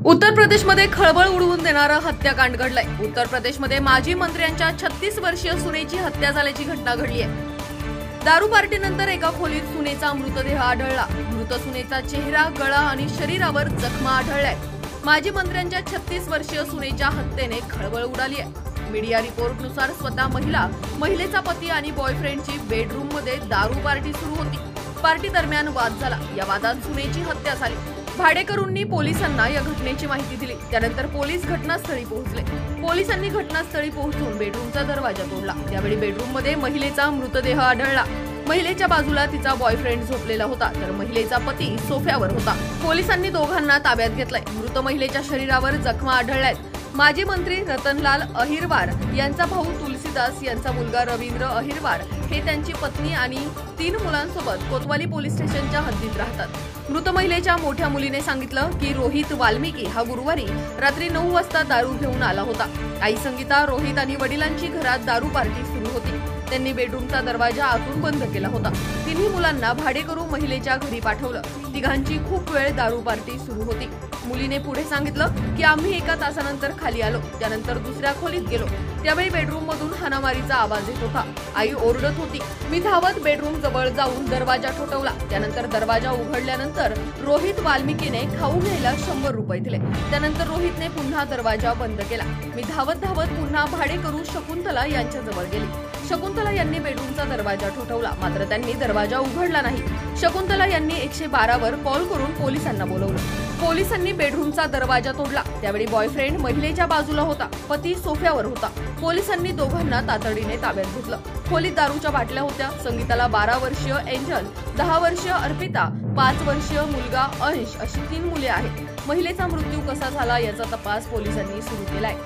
उत्तर प्रदेशमध्ये खळबळ उडवून देणारं हत्याकांड घडलंय। उत्तर प्रदेशमध्ये माजी मंत्र्यांच्या 36 वर्षीय सुनेची हत्या झाल्याची घटना घडली आहे। दारू पार्टीनंतर एका खोलीत सुनेचा मृतदेह आढळला। मृत सुनेचा चेहरा, गळा आणि शरीरावर जखमा आढळल्या। माजी मंत्र्यांच्या 36 वर्षीय सुनेच्या हत्येने खळबळ उडाली आहे। मीडिया रिपोर्टनुसार स्वतः महिलेचा पती आणि बॉयफ्रेंडची बेडरूममध्ये दारू पार्टी सुरू होती। पार्टी दरम्यान वाद झाला। या वादात सुनेची हत्या झाली। भाडेकरूंनी पोलिसांना या घटनेची माहिती दिली। त्यानंतर पोलीस घटनास्थळी पोहोचले। पोलिसांनी घटनास्थळी पोहोचून बेडरूमचा दरवाजा तोडला। त्यावेळी बेडरूममध्ये महिलेचा मृतदेह आढळला। महिलेच्या बाजूला तिचा बॉयफ्रेंड झोपलेला होता, तर महिलेचा पती सोफ्यावर होता। पोलिसांनी दोघांना ताब्यात घेतलंय। मृत महिलेच्या शरीरावर जखमा आढळल्यात। माजी मंत्री रतनलाल अहिरवार यांचा भाऊ तुलसीदास यांचा मुलगा रवींद्र अहिरवार हे त्यांची पत्नी आणि 3 मुलांसोबत कोतवाली पोलीस स्टेशनच्या हद्दीत राहतात। मृत महिलेच्या मोठ्या मुलीने सांगितलं की रोहित वाल्मिकी हा गुरुवारी रात्री 9 वाजता दारू घेऊन आला होता। आई संगीता, रोहित आणि वडिलांची घरात दारू पार्टी सुरू होती। त्यांनी बेडरूमचा दरवाजा आतून बंद केला होता। तिन्ही मुलांना भाडेकरू महिलेच्या घरी पाठवलं। तिघांची खूप वेळ दारू पार्टी सुरू होती। मुलीने पुढे सांगितलं की आम्ही 1 तासानंतर खाली आलो, त्यानंतर दुसऱ्या खोलीत गेलो। त्यावेळी बेडरूम मधून हाणामारीचा आवाज येत होता। आई ओरडत होती। मी धावत बेडरूम जवळ जाऊन दरवाजा ठोठावला। त्यानंतर दरवाजा उघडल्यानंतर रोहित वाल्मिकीने खाऊ घ्यायला 100 रुपये दिले। त्यानंतर रोहितने पुन्हा दरवाजा बंद केला। मी धावत पुन्हा भाडेकरू शकुंतला यांच्या जवळ गेली। शकुंतला यांनी बेडरूमचा दरवाजा ठोठावला, मात्र त्यांनी दरवाजा उघडला नाही। शकुंतला यांनी 112 वर कॉल करून पोलिसांना बोलवलं। पोलिसांनी बेडरूमचा दरवाजा तोडला। त्यावेळी बॉयफ्रेंड महिलेच्या बाजूला होता, पती सोफ्यावर होता। पोलिसांनी दोघांना तातडीने ताब्यात घेतलं। खोलीत दारूच्या बाटल्या होत्या। संगीताला 12 वर्षीय एंजल, 10 वर्षीय अर्पिता, 5 वर्षीय मुलगा अंश अशी 3 मुले आहेत। महिलेचा मृत्यू कसा झाला याचा तपास पोलिसांनी सुरू केलाय।